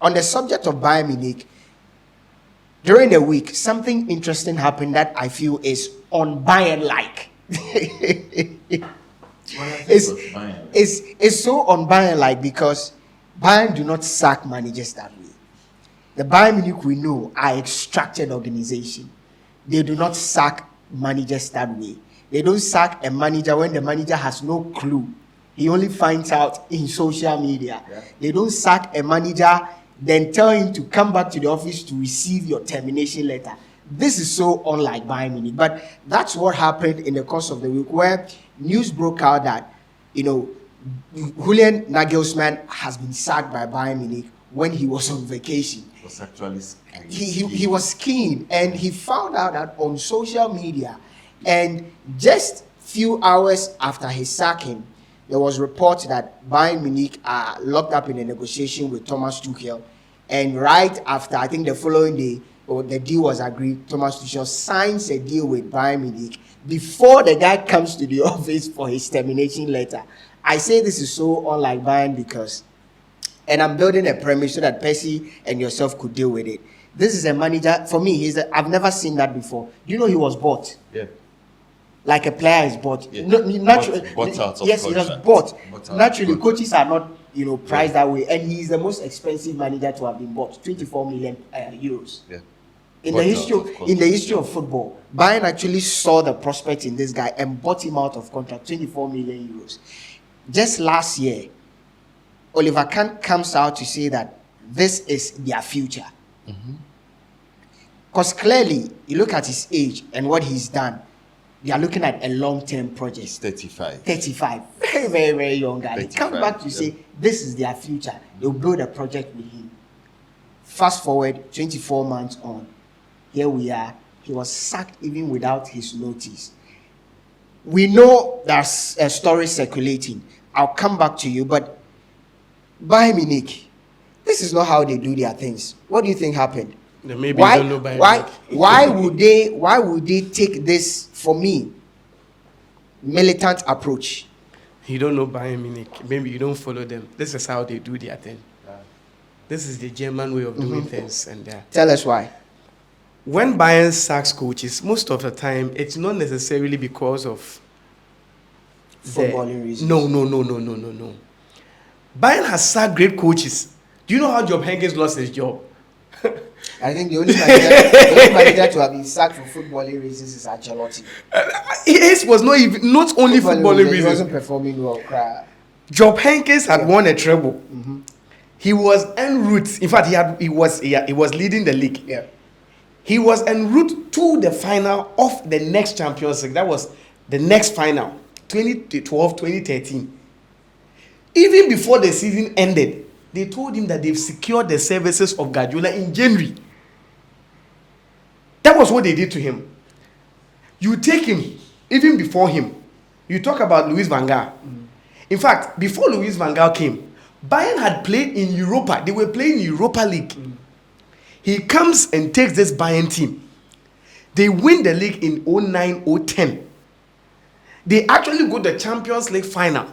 on the subject of Bayern Munich, during the week, something interesting happened that I feel is on Bayern-like. It's so on Bayern-like because Bayern do not sack managers that way. The Bayern Munich we know are extracted organization. They do not sack managers that way. They don't sack a manager when the manager has no clue. He only finds out in social media. Yeah. They don't sack a manager, then tell him to come back to the office to receive your termination letter. This is so unlike Bayern Munich. But that's what happened in the course of the week, where news broke out that, Julian Nagelsmann has been sacked by Bayern Munich when he was on vacation. He was actually he was skiing, and he found out that on social media, and just few hours after his sacking, there was reports that Bayern Munich are locked up in a negotiation with Thomas Tuchel, and right after, I think the following day, the deal was agreed, Thomas Tuchel signs a deal with Bayern Munich before the guy comes to the office for his termination letter. I say this is so unlike Bayern because, and I'm building a premise so that Percy and yourself could deal with it. This is a manager, for me, I've never seen that before. You know he was bought? Yeah. Like a player is bought. Yeah. No, naturally, bought out of yes, he was bought. Naturally, coaches are not, priced that way. And he is the most expensive manager to have been bought, 24 million euros. Yeah. In the history of football, Bayern actually saw the prospect in this guy and bought him out of contract, 24 million euros. Just last year, Oliver Kahn comes out to say that this is their future. Because clearly, you look at his age and what he's done, they are looking at a long-term project. He's 35. 35. Very, very, very young guy. They come back to say, this is their future. They'll build a project with him. Fast forward, 24 months on. Here we are. He was sacked even without his notice. We know there's a story circulating. I'll come back to you, but Bayern Munich, this is not how they do their things. What do you think happened? Maybe you don't know Bayern Munich. Why would they take this, for me, militant approach? You don't know Bayern Munich. Maybe you don't follow them. This is how they do their thing. This is the German way of doing things. And tell us why. When Bayern sacks coaches, most of the time, it's not necessarily because of footballing reasons. No. Bayern has sacked great coaches. Do you know how Job Heynckes lost his job? I think the only manager to have been sacked for footballing reasons is Ancelotti. His was not only footballing reasons. He wasn't performing well. Job Heynckes had won a treble. He was en route. In fact, he was leading the league. Yeah. He was en route to the final of the next Champions League. That was the next final, 2012, 2013. Even before the season ended, they told him that they've secured the services of Guardiola in January. That was what they did to him. You take him, even before him. You talk about Louis van Gaal. In fact, before Louis van Gaal came, Bayern had played in Europa. They were playing Europa League. He comes and takes this Bayern team. They win the league in 09-010. They actually go to the Champions League final.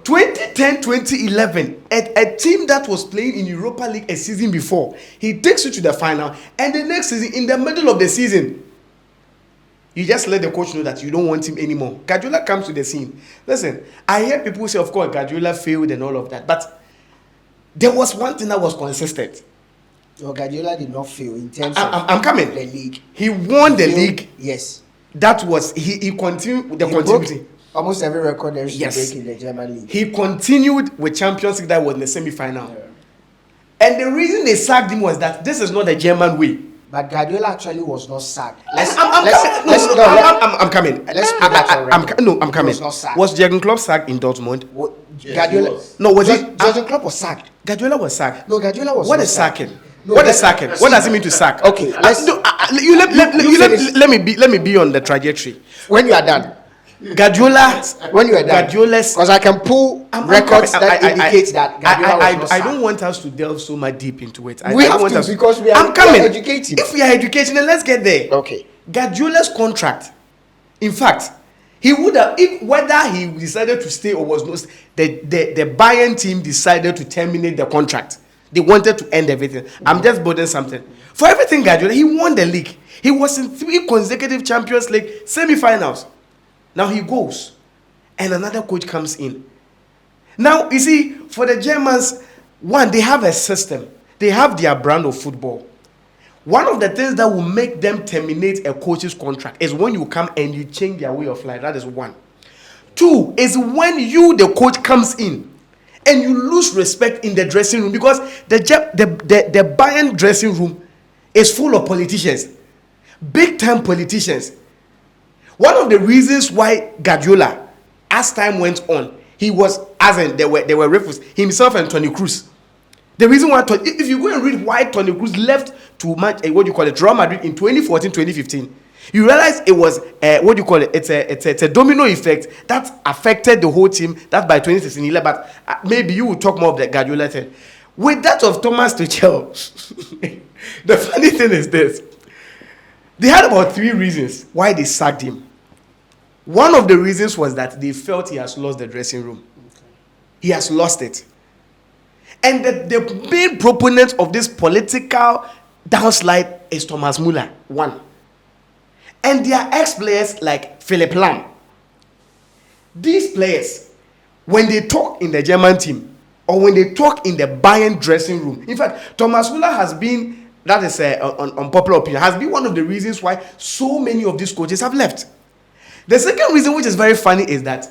2010-2011, a team that was playing in Europa League a season before, he takes you to the final, and the next season, in the middle of the season, you just let the coach know that you don't want him anymore. Guardiola comes to the scene. Listen, I hear people say, of course, Guardiola failed and all of that, but there was one thing that was consistent. So Guardiola did not fail in terms of the league. He won the league. Yes. That was, he continued with the continuity. Almost every record there is to break in the German league. He continued with Champions League that was in the semi-final. Yeah. And the reason they sacked him was that this is not the German way. But Guardiola actually was not sacked. I'm coming. Let's put that on record. I'm coming. He was not sacked. Was Jurgen Klopp sacked in Dortmund? Guardiola. No, was it? Jurgen Klopp was sacked. Guardiola was sacked. No, Guardiola was. What is sacking? What is sacking? What does it mean to sack? Okay, let me be on the trajectory. When you are done. Guardiola's because I can pull records that indicate that Guardiola was not sacked. I don't want us to delve so much deep into it. We have to because we are educating. If we are educating, then let's get there. Okay. Guardiola's contract, in fact, he would have, whether he decided to stay or was not, the Bayern team decided to terminate the contract. They wanted to end everything. I'm just building something. For everything Guardiola, he won the league. He was in 3 consecutive Champions League semi-finals. Now he goes, and another coach comes in. Now, you see, for the Germans, one, they have a system. They have their brand of football. One of the things that will make them terminate a coach's contract is when you come and you change their way of life. That is one. 2 is when you, the coach, comes in and you lose respect in the dressing room, because the Bayern dressing room is full of politicians, big time politicians. One of the reasons why Guardiola, as time went on, he was, as in there were rivals, himself and Toni Kroos. The reason why, if you go and read why Toni Kroos left to Real Madrid in 2014-2015, you realize it was it's a domino effect that affected the whole team. That by 2016, but maybe you will talk more of the Guardiola thing. With that of Thomas Tuchel, the funny thing is this: they had about 3 reasons why they sacked him. One of the reasons was that they felt he has lost the dressing room. Okay. He has lost it. And the main proponent of this political downslide is Thomas Müller, one. And their ex-players like Philipp Lahm. These players, when they talk in the German team, or when they talk in the Bayern dressing room, in fact, Thomas Müller has been, that is unpopular opinion, has been one of the reasons why so many of these coaches have left. The second reason, which is very funny, is that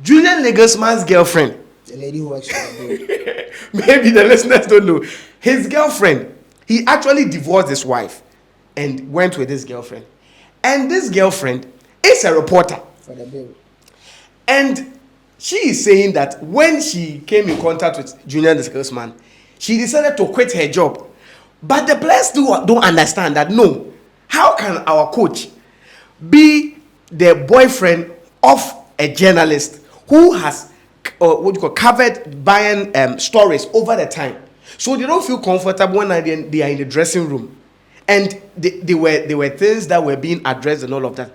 Julian Nagelsmann's girlfriend, the lady who works for the maybe the listeners don't know, his girlfriend, he actually divorced his wife and went with his girlfriend. And this girlfriend is a reporter for the bill. And she is saying that when she came in contact with Julian Nagelsmann, she decided to quit her job. But the players don't understand that, no, how can our coach be the boyfriend of a journalist who has covered Bayern stories over the time? So they don't feel comfortable when they are in the dressing room. And there were things that were being addressed and all of that.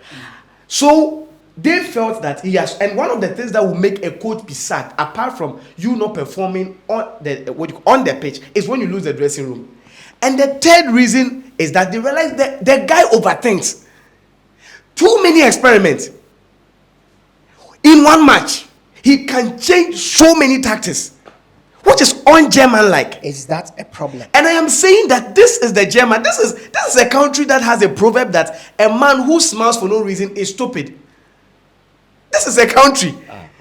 So they felt that he has, and one of the things that will make a coach be sacked, apart from you not performing on the pitch, is when you lose the dressing room. And the third reason is that they realize that the guy overthinks. Too many experiments. In one match, he can change so many tactics, which is un-German-like. Is that a problem? And I am saying that this is the German. This is a country that has a proverb that a man who smiles for no reason is stupid. This is a country.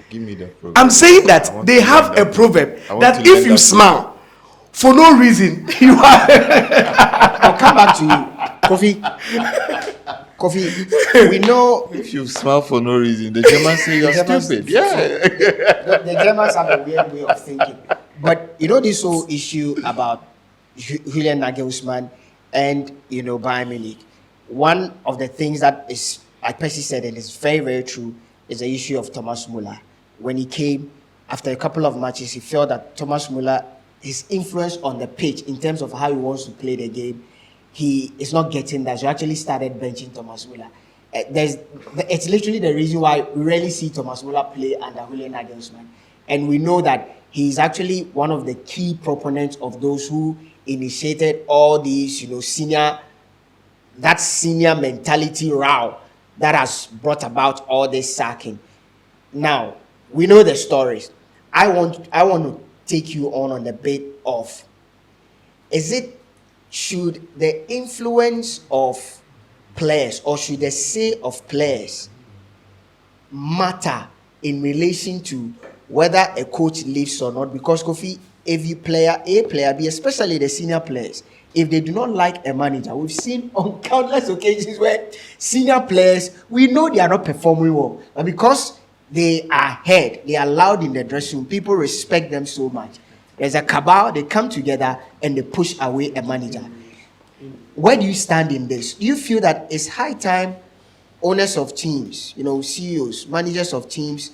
Give me the proverb. I'm saying that they have a proverb that if you smile for no reason, you are. I'll come back to you, Kofi. We know if you smile for no reason, the Germans say you're stupid. Yeah. The Germans have a weird way of thinking. But you know this whole issue about Julian Nagelsmann and Bayern Munich. One of the things that is, like Percy said, and it's very, very true, is the issue of Thomas Müller. When he came, after a couple of matches, he felt that Thomas Müller, his influence on the pitch in terms of how he wants to play the game, he is not getting that. So he actually started benching Thomas Müller. It's literally the reason why we rarely see Thomas Müller play under Julian Nagelsmann. And we know that he's actually one of the key proponents of those who initiated all these, senior mentality row that has brought about all this sacking. Now, we know the stories. I want to take you on the bit of, should the influence of players, or should the say of players matter in relation to whether a coach leaves or not? Because Kofi, if you player A, player B, especially the senior players, if they do not like a manager, we've seen on countless occasions where senior players, we know they are not performing well, but because they are heard, they are loud in the dressing room, people respect them so much. There's a cabal, they come together and they push away a manager. Where do you stand in this? Do you feel that it's high time owners of teams, CEOs, managers of teams,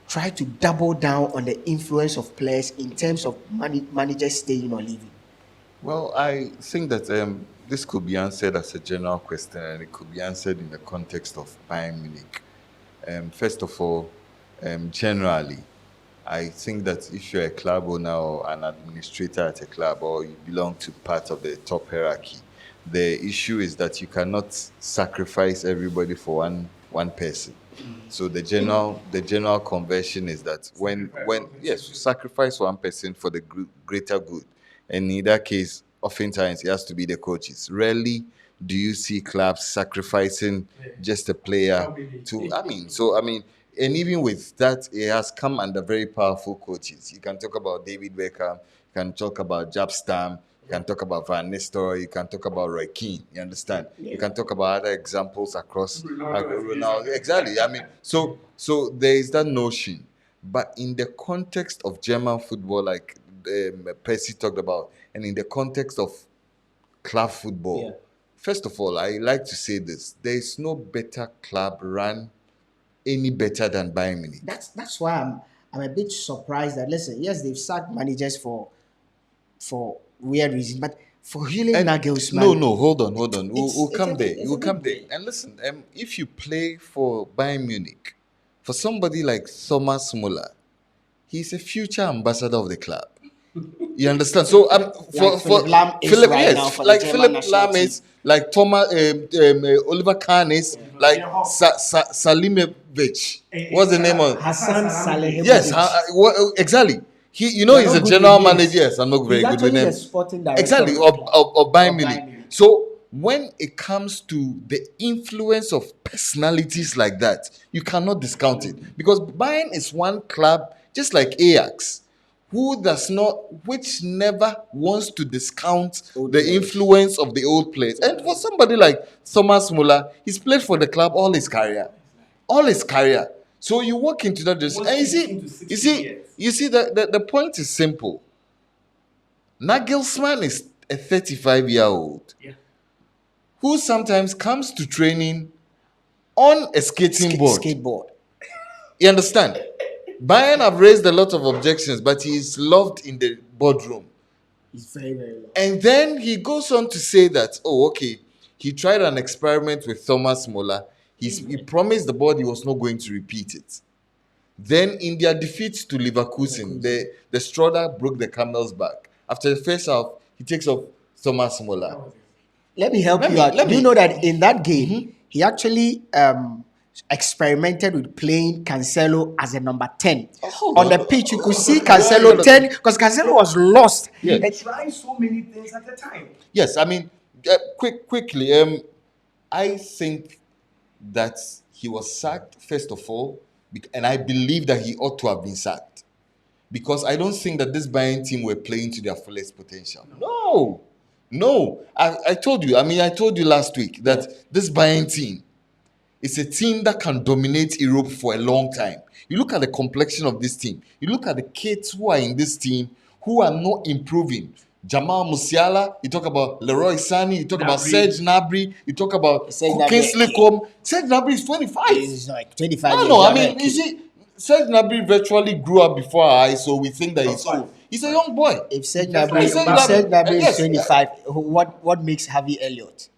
try to double down on the influence of players in terms of managers staying or leaving? Well, I think that this could be answered as a general question, and it could be answered in the context of Bayern Munich. First of all, generally, I think that if you're a club owner or an administrator at a club or you belong to part of the top hierarchy, the issue is that you cannot sacrifice everybody for one person. So the general conversion is that when yes, you sacrifice one person for the greater good, and in that case, oftentimes it has to be the coaches. Rarely do you see clubs sacrificing just a player to. I mean, and even with that, it has come under very powerful coaches. You can talk about David Beckham, you can talk about Jab Stam, you can talk about Van Nistelrooy, you can talk about Roy Keane. You understand? You can talk about other examples across Ronaldo. Exactly. I mean, so there is that notion, but in the context of German football, like Percy talked about, and in the context of club football, Yeah. first of all, I like to say this: there is no better club run any better than Bayern Munich. That's why I'm a bit surprised that, listen, yes, they've sacked managers for weird reasons, but for Julian Nagelsmann, No, hold on. We'll it's come a there. bit- it's a We'll bit come there. weird. And listen, if you play for Bayern Munich, for somebody like Thomas Muller, he's a future ambassador of the club. You understand? So for Philip Lahm is Philip, right yes, now for the like German Philip national Lahm team. is, like Thomas, Oliver Kahn is, like Salimovic. What's the name of? Hassan Salihamidzic. Yes, exactly. He's You're a not good general with names. manager. Yes, I'm not very He's good with actually the names. sporting director Exactly, of the club. of Bayern Of Munich. Bayern Munich. So when it comes to the influence of personalities like that, you cannot discount it, because Bayern is one club, just like Ajax, which never wants to discount Old the players. influence of the old players. And for somebody like Thomas Muller, he's played for the club all his career. All his career. So you walk into that dressing, and you see the point is simple. Nagelsmann is a 35-year-old who sometimes comes to training on a skating board. Skateboard. You understand? Bayern have raised a lot of objections, but he is loved in the boardroom. He's very, very low. And then he goes on to say that, oh, okay, he tried an experiment with Thomas Muller. He promised the board he was not going to repeat it. Then in their defeat to Leverkusen, the straw that broke the camel's back. After the first half, he takes off Thomas Muller. Let me help Let you me- out. let Do you me- know that in that game, he actually experimented with playing Cancelo as a number 10. hold On on. the pitch, you could see Cancelo 10 because Cancelo was lost. Yeah. And Trying so many things at a time. Yes, I mean, quickly, I think that he was sacked, first of all, and I believe that he ought to have been sacked. Because I don't think that this Bayern team were playing to their fullest potential. No. I told you last week that this Bayern team is a team that can dominate Europe for a long time. You look at the complexion of this team. You look at the kids who are in this team who are not improving. Jamal Musiala, you talk about Leroy Sané, you talk about Serge Gnabry, you talk about Serge Gnabry. Kingsley Coman. Serge Gnabry is 25. he's like 25 years No, I younger mean, than you Kane. see, Serge Gnabry virtually grew up before our eyes, so we think that he's old. He's a young boy. If Serge Just Gnabry like if Serge Gnabry is Yes. 25, what makes Harvey Elliott?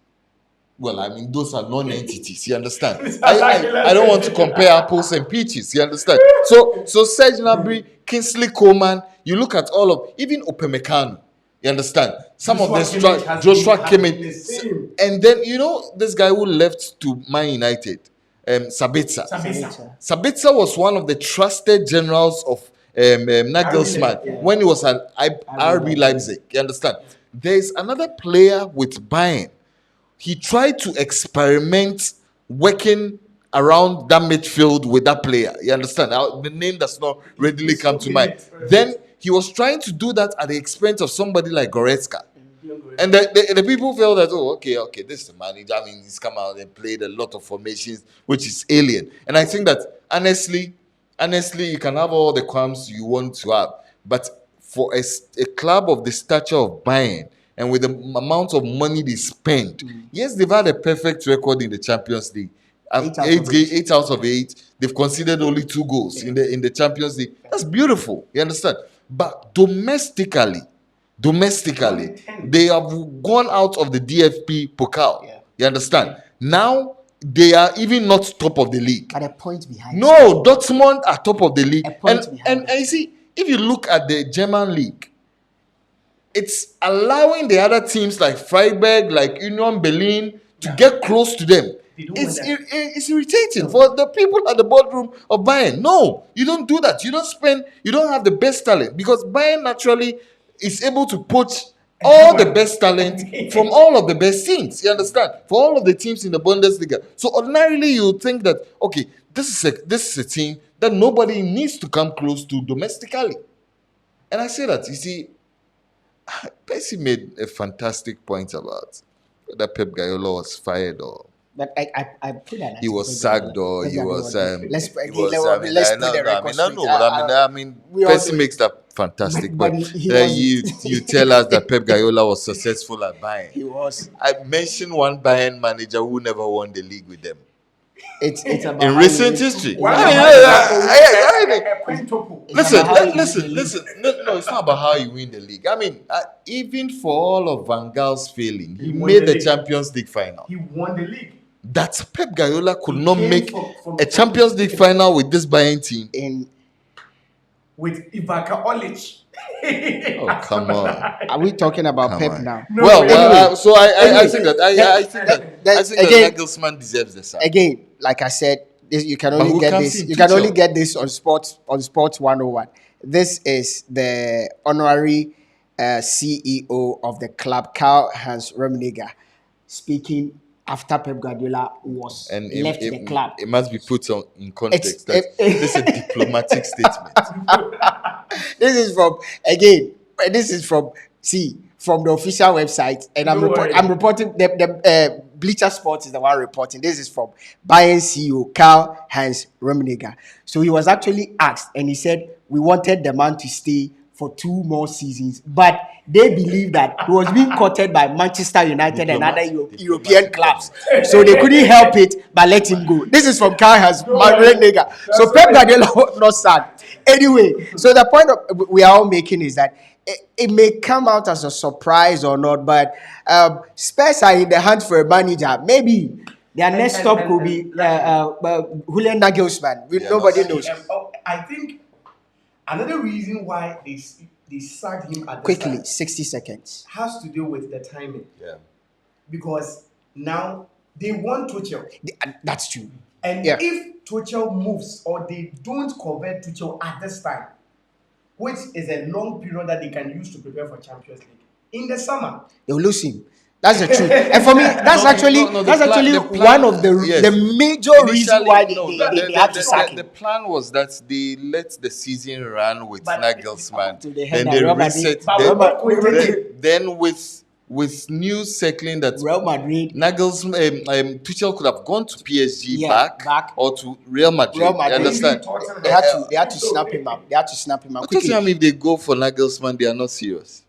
Well, I mean, those are non-entities. You understand? I don't want to compare apples and peaches. You understand? So Serge Gnabry, Kingsley Coman. You look at all of, even Upamecano. You understand? Some of the Joshua Kimmich, and then you know this guy who left to Man United, Sabitzer. Sabitzer was one of the trusted generals of Nagelsmann when he was at RB Leipzig. You understand? There's another player with Bayern. He tried to experiment working around that midfield with that player. You understand? Now, the name does not readily come to mind. Then he was trying to do that at the expense of somebody like Goretzka. And the people felt that, oh, okay, this is the manager. I mean, he's come out and played a lot of formations, which is alien. And I think that, honestly, you can have all the qualms you want to have. But for a club of the stature of Bayern, and with the amount of money they spend, yes, they've had a perfect record in the Champions League. 8 out of 8. They've conceded only 2 goals in the Champions League. That's beautiful. You understand? But domestically, they have gone out of the DFB Pokal. Yeah. You understand? Now they are even not top of the league. At a point behind. No, Dortmund are top of the league. A point And behind. you see, if you look at the German league, it's allowing the other teams like Freiburg, like Union Berlin to get close to them. It's irritating for the people at the boardroom of Bayern. No, you don't do that. You don't have the best talent, because Bayern naturally is able to poach all the best talent from all of the best teams. You understand? For all of the teams in the Bundesliga. So ordinarily you would think that, okay, this is a team that nobody needs to come close to domestically. And I say that, you see, Percy made a fantastic point about whether Pep Guardiola was fired or But I put that. he was sagged or he was. Let's put he was, the record straight. Percy makes that fantastic but point. he Then wasn't. you tell us that Pep Guardiola was successful at Bayern. He was. I mentioned one Bayern manager who never won the league with them It's about in how recent you- history. Wow. Listen. No, it's not about how you win the league. I mean, even for all of Van Gaal's failing, he won made the the league. Champions League final. He won the league. That Pep Guardiola could not came make from- a Champions League final with this Bayern team. In With Ivaka Olic. Oh, come on. are we talking about Come Pep on. now? No, Well, so I Anyway, think that I think that again- Nagelsmann deserves the sack. Again, like I said, you can only who get comes this. in? You can Tuchel. only get this on Sports 101. This is the honorary CEO of the club, Karl-Heinz Rummenigge, speaking after Pep Guardiola was And left the club. it must be put in context It's- that this is a diplomatic statement. This is from again. This is from from the official website, and No worry. I'm reporting. The Bleacher Sports is the one reporting. This is from Bayern CEO Karl-Heinz Rummenigge. So he was actually asked, and he said, "We wanted the man to stay for 2 more seasons, but they believe that he was being courted by Manchester United and other European clubs, so they couldn't help it but let him go." This is from Karl-Heinz Rummenigge. So Pep Guardiola was not sacked. Anyway, so the point we are all making is that it may come out as a surprise or not, but Spurs are in the hunt for a manager. Maybe their next stop could be Julian Nagelsmann. Nobody knows. I think another reason why they sacked him at the Quickly, start 60 seconds. has to do with the timing. Yeah. Because now they want Tuchel. That's true. And Yeah. if Tuchel moves or they don't convert Tuchel at this time, which is a long period that they can use to prepare for Champions League, in the summer, They'll lose him. That's the truth. And for me, that's the one of the yes. the major reasons why they have to sack him. The plan was that they let the season run with But- Nagelsmann, To the then head they that Real reset. Madrid- Then with news circling that Real Madrid. Nagelsmann, Tuchel could have gone to PSG Yeah, back or to Real Madrid. Real Madrid. You understand? They had to snap him up. They had to snap him up But quickly. Tottenham, if they go for Nagelsmann, they are not serious.